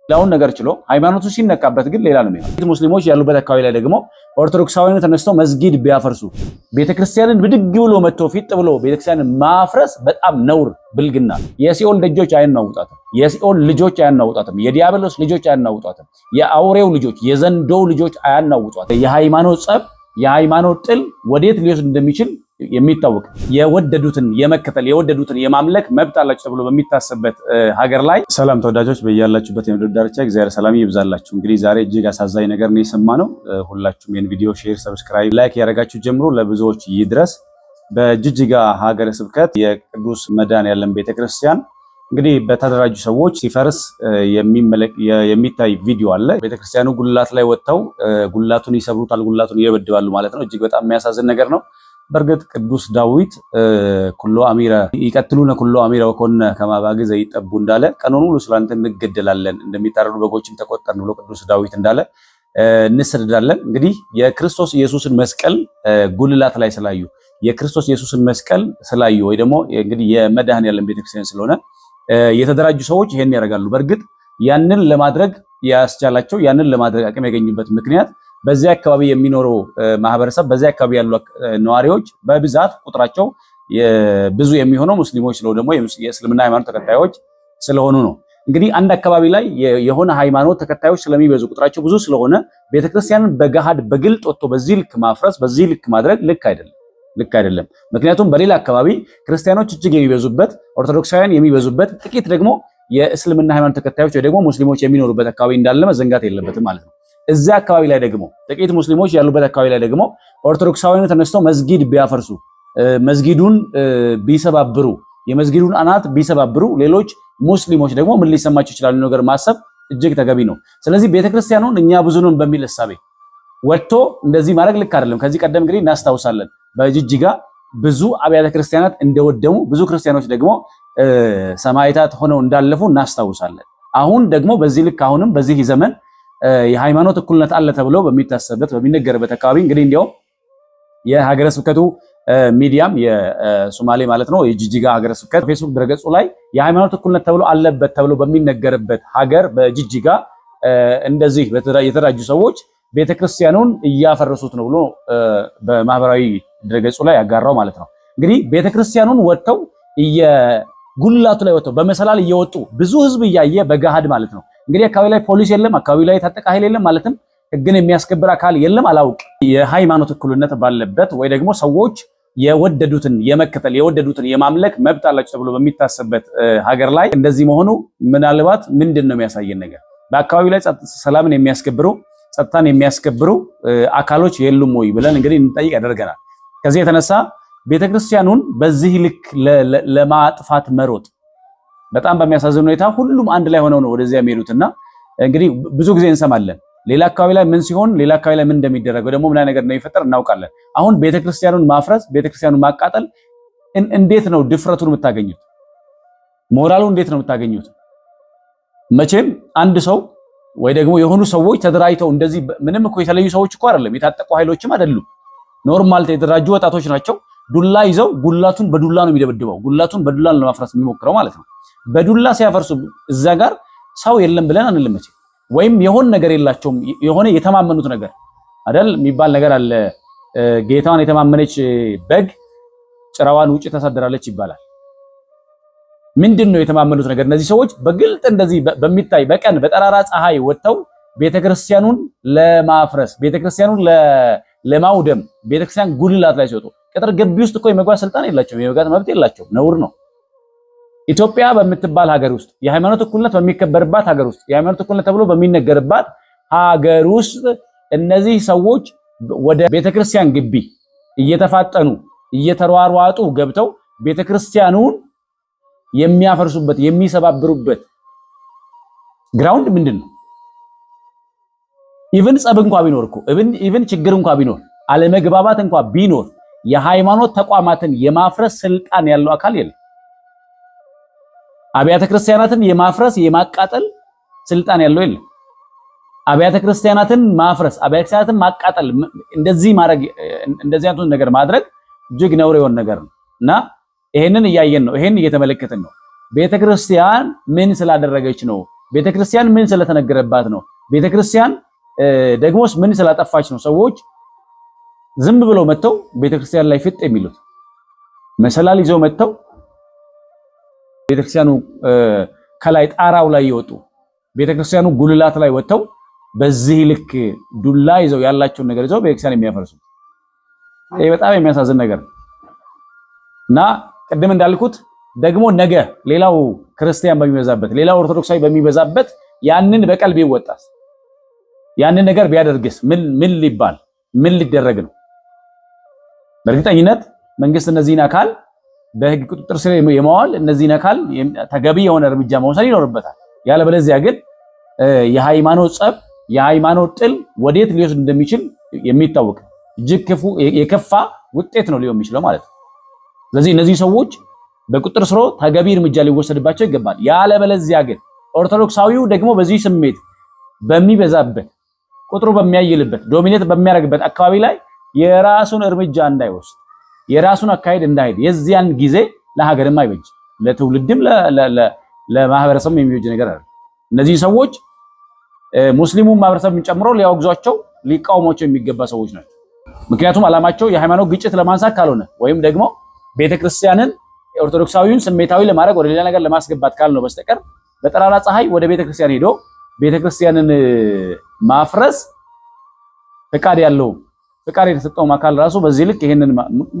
ሌላውን ነገር ችሎ ሃይማኖቱ ሲነካበት ግን ሌላ ነው የሚሆነው። ሙስሊሞች ያሉበት አካባቢ ላይ ደግሞ ኦርቶዶክሳውያን ተነስተው መስጊድ ቢያፈርሱ ቤተክርስቲያንን ብድግ ብሎ መጥቶ ፊት ብሎ ቤተክርስቲያንን ማፍረስ በጣም ነውር፣ ብልግና። የሲኦል ደጆች አያናውጣትም። የሲኦል ልጆች አያናውጣትም። የዲያብሎስ ልጆች አያናውጣትም። የአውሬው ልጆች፣ የዘንዶው ልጆች አያናውጧትም። የሃይማኖት ጸብ፣ የሃይማኖት ጥል ወዴት ሊወስድ እንደሚችል የሚታወቅ የወደዱትን የመከተል የወደዱትን የማምለክ መብት አላችሁ ተብሎ በሚታሰበት ሀገር ላይ ሰላም ተወዳጆች በእያላችሁበት የምድር ዳርቻ እግዚአብሔር ሰላም ይብዛላችሁ። እንግዲህ ዛሬ እጅግ አሳዛኝ ነገር ነው የሰማነው። ሁላችሁም ይህን ቪዲዮ ሼር፣ ሰብስክራይብ፣ ላይክ ያደረጋችሁ ጀምሮ ለብዙዎች ይድረስ። በጅጅጋ ሀገረ ስብከት የቅዱስ መድኃኔዓለም ቤተክርስቲያን እንግዲህ በተደራጁ ሰዎች ሲፈርስ የሚታይ ቪዲዮ አለ። ቤተክርስቲያኑ ጉልላት ላይ ወጥተው ጉልላቱን ይሰብሩታል፣ ጉልላቱን ይደበድባሉ ማለት ነው። እጅግ በጣም የሚያሳዝን ነገር ነው። በርግጥ ቅዱስ ዳዊት ኩሎ አሚረ ይቀትሉነ ኩሎ አሚረ ወኮነ ከማባግ ዘይጠቡ እንዳለ ቀኑን ሁሉ ስላንተ እንገደላለን እንደሚታረዱ በጎችም ተቆጠርን ብሎ ቅዱስ ዳዊት እንዳለ እንሰደዳለን። እንግዲህ የክርስቶስ ኢየሱስን መስቀል ጉልላት ላይ ስላዩ የክርስቶስ ኢየሱስን መስቀል ስላዩ ወይ ደግሞ እንግዲህ የመድኃኔዓለም ቤተክርስቲያን ስለሆነ የተደራጁ ሰዎች ይሄን ያደርጋሉ። በርግጥ ያንን ለማድረግ ያስቻላቸው ያንን ለማድረግ አቅም ያገኙበት ምክንያት በዚያ አካባቢ የሚኖረው ማህበረሰብ በዚያ አካባቢ ያሉ ነዋሪዎች በብዛት ቁጥራቸው ብዙ የሚሆነው ሙስሊሞች ስለሆኑ ደግሞ የእስልምና ሃይማኖት ተከታዮች ስለሆኑ ነው። እንግዲህ አንድ አካባቢ ላይ የሆነ ሃይማኖት ተከታዮች ስለሚበዙ ቁጥራቸው ብዙ ስለሆነ ቤተክርስቲያንን በገሃድ በግልጥ ወጥቶ በዚህ ልክ ማፍረስ በዚህ ልክ ማድረግ ልክ አይደለም። ምክንያቱም በሌላ አካባቢ ክርስቲያኖች እጅግ የሚበዙበት ኦርቶዶክሳውያን የሚበዙበት ጥቂት ደግሞ የእስልምና ሃይማኖት ተከታዮች ወይ ደግሞ ሙስሊሞች የሚኖሩበት አካባቢ እንዳለ መዘንጋት የለበትም ማለት ነው። እዚያ አካባቢ ላይ ደግሞ ጥቂት ሙስሊሞች ያሉበት አካባቢ ላይ ደግሞ ኦርቶዶክሳውያን ተነስተው መስጊድ ቢያፈርሱ መስጊዱን ቢሰባብሩ የመስጊዱን አናት ቢሰባብሩ ሌሎች ሙስሊሞች ደግሞ ምን ሊሰማቸው ይችላል ነገር ማሰብ እጅግ ተገቢ ነው። ስለዚህ ቤተክርስቲያኑን እኛ ብዙ ነን በሚል ሐሳቤ ወጥቶ እንደዚህ ማድረግ ልክ አይደለም። ከዚህ ቀደም እንግዲህ እናስታውሳለን በጅጅጋ ብዙ አብያተ ክርስቲያናት እንደወደሙ ብዙ ክርስቲያኖች ደግሞ ሰማዕታት ሆነው እንዳለፉ እናስታውሳለን። አሁን ደግሞ በዚህ ልክ አሁንም በዚህ ዘመን የሃይማኖት እኩልነት አለ ተብሎ በሚታሰብበት በሚነገርበት አካባቢ እንግዲህ እንዲያውም የሀገረ ስብከቱ ሚዲያም የሶማሌ ማለት ነው የጅጅጋ ሀገረ ስብከት ፌስቡክ ድረገጹ ላይ የሃይማኖት እኩልነት ተብሎ አለበት ተብሎ በሚነገርበት ሀገር በጅጅጋ እንደዚህ የተደራጁ ሰዎች ቤተክርስቲያኑን እያፈረሱት ነው ብሎ በማህበራዊ ድረገጹ ላይ ያጋራው ማለት ነው። እንግዲህ ቤተክርስቲያኑን ወጥተው ጉልላቱ ላይ ወጥተው በመሰላል እየወጡ ብዙ ህዝብ እያየ በገሃድ ማለት ነው። እንግዲህ አካባቢ ላይ ፖሊስ የለም፣ አካባቢ ላይ ታጠቀ ኃይል የለም፣ ማለትም ህግን የሚያስከብር አካል የለም። አላውቅ የሃይማኖት እኩልነት ባለበት ወይ ደግሞ ሰዎች የወደዱትን የመከተል የወደዱትን የማምለክ መብት አላችሁ ተብሎ በሚታሰብበት ሀገር ላይ እንደዚህ መሆኑ ምናልባት ምንድን ነው የሚያሳየን ነገር? በአካባቢው ላይ ሰላምን የሚያስከብሩ ጸጥታን የሚያስከብሩ አካሎች የሉም ወይ ብለን እንግዲህ እንጠይቅ ያደርገናል። ከዚህ የተነሳ ቤተክርስቲያኑን በዚህ ልክ ለማጥፋት መሮጥ በጣም በሚያሳዝን ሁኔታ ሁሉም አንድ ላይ ሆነው ነው ወደዚያ የሚሄዱትና እንግዲህ ብዙ ጊዜ እንሰማለን ሌላ አካባቢ ላይ ምን ሲሆን ሌላ አካባቢ ላይ ምን እንደሚደረግ ደግሞ ምን አይነት ነገር እንደሚፈጠር እናውቃለን። አሁን ቤተክርስቲያኑን ማፍረስ ቤተክርስቲያኑን ማቃጠል እንዴት ነው ድፍረቱን የምታገኙት? ሞራሉ እንዴት ነው የምታገኙት? መቼም አንድ ሰው ወይ ደግሞ የሆኑ ሰዎች ተደራጅተው እንደዚህ ምንም እኮ የተለዩ ሰዎች እኮ አይደለም፣ የታጠቁ ኃይሎችም አይደሉም። ኖርማል የተደራጁ ወጣቶች ናቸው። ዱላ ይዘው ጉላቱን በዱላ ነው የሚደበድበው። ጉላቱን በዱላ ነው ለማፍረስ የሚሞክረው ማለት ነው። በዱላ ሲያፈርሱ እዛ ጋር ሰው የለም ብለን አንልም መቼም። ወይም የሆነ ነገር የላቸውም የሆነ የተማመኑት ነገር አይደል የሚባል ነገር አለ። ጌታዋን የተማመነች በግ ጭራዋን ውጪ ተሰደራለች ይባላል። ምንድነው የተማመኑት ነገር? እነዚህ ሰዎች በግልጥ እንደዚህ በሚታይ በቀን በጠራራ ፀሐይ ወጥተው ቤተክርስቲያኑን ለማፍረስ ቤተክርስቲያኑን ለማውደም ቤተክርስቲያን ጉልላት ላይ ሲወጡ ቅጥር ግቢ ውስጥ እኮ የመግባት ስልጣን የላቸውም፣ የመግባት መብት የላቸውም። ነውር ነው። ኢትዮጵያ በምትባል ሀገር ውስጥ የሃይማኖት እኩልነት በሚከበርባት ሀገር ውስጥ የሃይማኖት እኩልነት ተብሎ በሚነገርባት ሀገር ውስጥ እነዚህ ሰዎች ወደ ቤተክርስቲያን ግቢ እየተፋጠኑ እየተሯሯጡ ገብተው ቤተክርስቲያኑን የሚያፈርሱበት የሚሰባብሩበት ግራውንድ ምንድነው? ኢቭን ጸብ እንኳን ቢኖር እኮ ኢቭን ችግር እንኳን ቢኖር አለመግባባት እንኳን ቢኖር የሃይማኖት ተቋማትን የማፍረስ ስልጣን ያለው አካል የለም። አብያተ ክርስቲያናትን የማፍረስ የማቃጠል ስልጣን ያለው የለም። አብያተ ክርስቲያናትን ማፍረስ አብያተ ክርስቲያናትን ማቃጠል እንደዚህ ማድረግ እንደዚህ አይነት ነገር ማድረግ እጅግ ነውር የሆነ ነገር ነውና ይሄንን እያየን ነው። ይሄን እየተመለከትን ነው። ቤተክርስቲያን ምን ስላደረገች ነው ቤተክርስቲያን ምን ስለተነገረባት ነው? ቤተክርስቲያን ደግሞስ ምን ስላጠፋች ነው? ሰዎች ዝም ብለው መተው ቤተክርስቲያን ላይ ፍጥ የሚሉት መሰላል ይዘው መተው ቤተክርስቲያኑ ከላይ ጣራው ላይ ይወጡ ቤተክርስቲያኑ ጉልላት ላይ ወጥተው በዚህ ልክ ዱላ ይዘው ያላቸውን ነገር ይዘው ቤተክርስቲያን የሚያፈርሱ ይሄ በጣም የሚያሳዝን ነገር እና ቅድም እንዳልኩት ደግሞ ነገ ሌላው ክርስቲያን በሚበዛበት ሌላው ኦርቶዶክሳዊ በሚበዛበት ያንን በቀል ቢወጣስ ያንን ነገር ቢያደርግስ ምን ሊባል ምን ሊደረግ ነው? በእርግጠኝነት መንግስት እነዚህን አካል በህግ ቁጥጥር ስር የማዋል እነዚህን አካል ተገቢ የሆነ እርምጃ መውሰድ ይኖርበታል። ያለበለዚያ ግን የሃይማኖት ጸብ የሃይማኖት ጥል ወዴት ሊወስድ እንደሚችል የሚታወቅ እጅግ የከፋ ውጤት ነው ሊሆን የሚችለው ማለት ነው። ስለዚህ እነዚህ ሰዎች በቁጥጥር ስር ተገቢ እርምጃ ሊወሰድባቸው ይገባል። ያለበለዚያ ግን ኦርቶዶክሳዊው ደግሞ በዚህ ስሜት በሚበዛበት ቁጥሩ በሚያይልበት ዶሚኔት በሚያደርግበት አካባቢ ላይ የራሱን እርምጃ እንዳይወስድ የራሱን አካሄድ እንዳይሄድ የዚያን ጊዜ ለሀገርም አይበጅ ለትውልድም ለማህበረሰብም የሚበጅ ነገር አይደለም። እነዚህ ሰዎች ሙስሊሙን ማህበረሰብን ጨምሮ ሊያወግዟቸው ሊቃወሟቸው የሚገባ ሰዎች ናቸው። ምክንያቱም ዓላማቸው የሃይማኖት ግጭት ለማንሳት ካልሆነ ወይም ደግሞ ቤተክርስቲያንን ኦርቶዶክሳዊውን ስሜታዊ ለማድረግ ወደ ሌላ ነገር ለማስገባት ካልነው በስተቀር በጠራራ ፀሐይ ወደ ቤተክርስቲያን ሄዶ ቤተክርስቲያንን ማፍረስ ፍቃድ ያለው ፍቃድ የተሰጠው አካል ራሱ በዚህ ልክ ይሄንን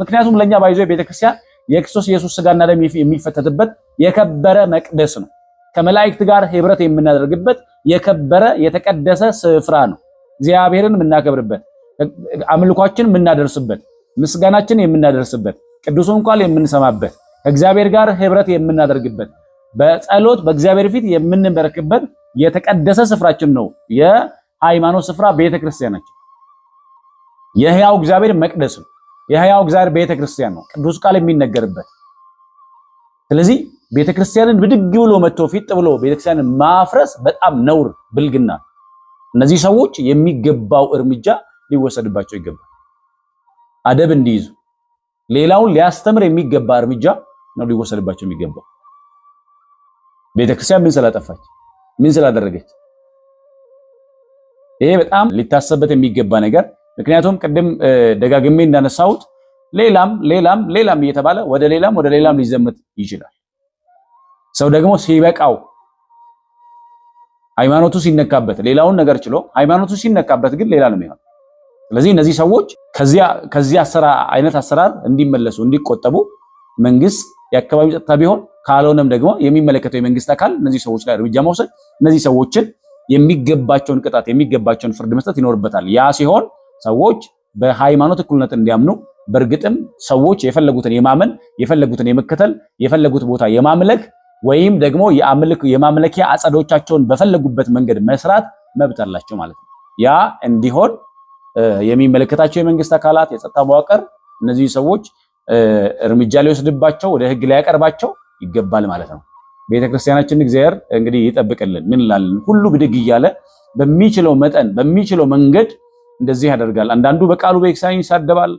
ምክንያቱም ለኛ ባይዞ ቤተክርስቲያን የክርስቶስ ኢየሱስ ሥጋና ደም የሚፈተትበት የከበረ መቅደስ ነው። ከመላእክት ጋር ህብረት የምናደርግበት የከበረ የተቀደሰ ስፍራ ነው። እግዚአብሔርን የምናከብርበት አምልኳችን የምናደርስበት ምስጋናችን የምናደርስበት ቅዱሱን ቃል የምንሰማበት ከእግዚአብሔር ጋር ህብረት የምናደርግበት በጸሎት በእግዚአብሔር ፊት የምንበረክበት የተቀደሰ ስፍራችን ነው። የሃይማኖት ስፍራ ቤተክርስቲያናችን የሕያው እግዚአብሔር መቅደስ ነው። የሕያው እግዚአብሔር ቤተክርስቲያን ነው፣ ቅዱስ ቃል የሚነገርበት። ስለዚህ ቤተክርስቲያንን ብድግ ብሎ መጥቶ ፊት ብሎ ቤተክርስቲያንን ማፍረስ በጣም ነውር ብልግና። እነዚህ ሰዎች የሚገባው እርምጃ ሊወሰድባቸው ይገባል። አደብ እንዲይዙ ሌላውን ሊያስተምር የሚገባ እርምጃ ነው ሊወሰድባቸው የሚገባው። ቤተክርስቲያን ምን ስላጠፋች ምን ስላደረገች ይሄ በጣም ሊታሰብበት የሚገባ ነገር። ምክንያቱም ቅድም ደጋግሜ እንዳነሳሁት ሌላም እየተባለ ወደ ሌላም ሊዘመት ይችላል። ሰው ደግሞ ሲበቃው ሃይማኖቱ ሲነካበት ሌላውን ነገር ችሎ ሃይማኖቱ ሲነካበት ግን ሌላ ነው የሚሆነው። ስለዚህ እነዚህ ሰዎች ከዚህ አይነት አሰራር እንዲመለሱ እንዲቆጠቡ መንግስት የአካባቢ ጸጥታ ቢሆን ካልሆነም ደግሞ የሚመለከተው የመንግስት አካል እነዚህ ሰዎች ላይ እርምጃ መውሰድ እነዚህ ሰዎችን የሚገባቸውን ቅጣት የሚገባቸውን ፍርድ መስጠት ይኖርበታል። ያ ሲሆን ሰዎች በሃይማኖት እኩልነት እንዲያምኑ በእርግጥም ሰዎች የፈለጉትን የማመን የፈለጉትን የመከተል የፈለጉት ቦታ የማምለክ ወይም ደግሞ የማምለኪያ አጸዶቻቸውን በፈለጉበት መንገድ መስራት መብት አላቸው ማለት ነው። ያ እንዲሆን የሚመለከታቸው የመንግስት አካላት የጸጥታ መዋቅር እነዚህ ሰዎች እርምጃ ሊወስድባቸው ወደ ህግ ሊያቀርባቸው ይገባል ማለት ነው። ቤተክርስቲያናችን እግዚአብሔር እንግዲህ ይጠብቅልን። ምን እንላለን? ሁሉ ብድግ እያለ በሚችለው መጠን በሚችለው መንገድ እንደዚህ ያደርጋል። አንዳንዱ በቃሉ ቤተክርስቲያን ይሳደባል፣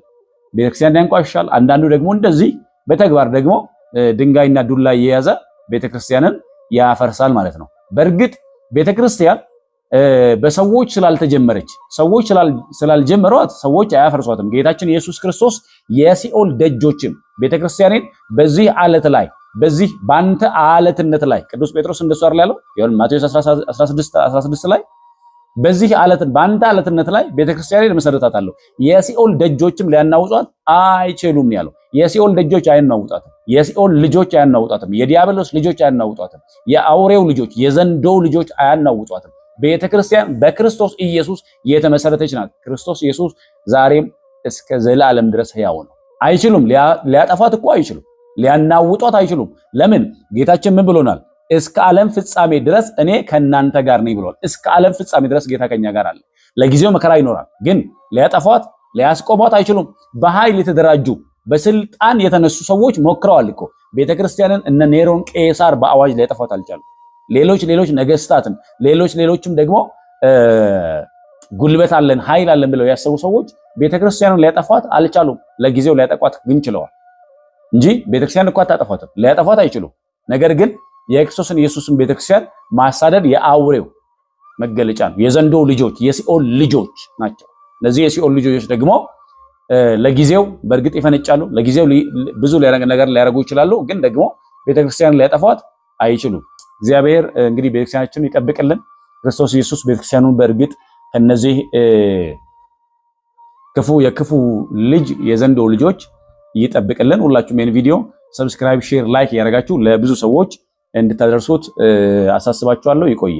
ቤተክርስቲያን ያንቋሻል። አንዳንዱ ደግሞ እንደዚህ በተግባር ደግሞ ድንጋይና ዱላ እየያዘ ቤተክርስቲያንን ያፈርሳል ማለት ነው። በእርግጥ ቤተክርስቲያን በሰዎች ስላልተጀመረች ሰዎች ስላልጀመሯት ሰዎች አያፈርሷትም። ጌታችን ኢየሱስ ክርስቶስ የሲኦል ደጆችም ቤተክርስቲያንን በዚህ አለት ላይ በዚህ ባንተ አለትነት ላይ ቅዱስ ጴጥሮስ እንደሱ አይደል ያለው ማቴዎስ 16 ላይ በዚህ አለት ባንተ አለትነት ላይ ቤተክርስቲያንን መሰረታታለሁ የሲኦል ደጆችም ሊያናውጧት አይችሉም ያለው። የሲኦል ደጆች አያናውጧትም። የሲኦል ልጆች አያናውጧትም። የዲያብሎስ ልጆች አያናውጧትም። የአውሬው ልጆች የዘንዶው ልጆች አያናውጧትም። ቤተክርስቲያን በክርስቶስ ኢየሱስ የተመሰረተች ናት። ክርስቶስ ኢየሱስ ዛሬም እስከ ዘላለም ድረስ ሕያው ነው። አይችሉም። ሊያጠፋት እኮ አይችሉም። ሊያናውጧት አይችሉም። ለምን? ጌታችን ምን ብሎናል? እስከ ዓለም ፍጻሜ ድረስ እኔ ከናንተ ጋር ነኝ ብሏል። እስከ ዓለም ፍጻሜ ድረስ ጌታ ከኛ ጋር አለ። ለጊዜው መከራ ይኖራል፣ ግን ሊያጠፏት ሊያስቆሟት አይችሉም። በኃይል የተደራጁ በስልጣን የተነሱ ሰዎች ሞክረዋል እኮ ቤተክርስቲያንን። እነ ኔሮን ቄሳር በአዋጅ ሊያጠፏት አልቻሉም። ሌሎች ነገስታትም ሌሎችም ደግሞ ጉልበት አለን ኃይል አለን ብለው ያሰቡ ሰዎች ቤተክርስቲያኑን ሊያጠፏት አልቻሉም። ለጊዜው ሊያጠቋት ግን ችለዋል እንጂ ቤተክርስቲያን እኮ አታጠፏትም፣ ሊያጠፏት አይችሉም። ነገር ግን የክርስቶስን ኢየሱስን ቤተክርስቲያን ማሳደድ የአውሬው መገለጫ ነው። የዘንዶ ልጆች የሲኦል ልጆች ናቸው። እነዚህ የሲኦል ልጆች ደግሞ ለጊዜው በእርግጥ ይፈነጫሉ፣ ለጊዜው ብዙ ነገር ሊያደርጉ ይችላሉ፣ ግን ደግሞ ቤተክርስቲያን ሊያጠፏት አይችሉም። እግዚአብሔር እንግዲህ ቤተክርስቲያናችንን ይጠብቅልን። ክርስቶስ ኢየሱስ ቤተክርስቲያኑን በእርግጥ ከነዚህ የክፉ ልጅ የዘንዶ ልጆች ይጠብቅልን። ሁላችሁም ይህን ቪዲዮ ሰብስክራይብ፣ ሼር፣ ላይክ ያደረጋችሁ ለብዙ ሰዎች እንድታደርሱት አሳስባችኋለሁ። ይቆየ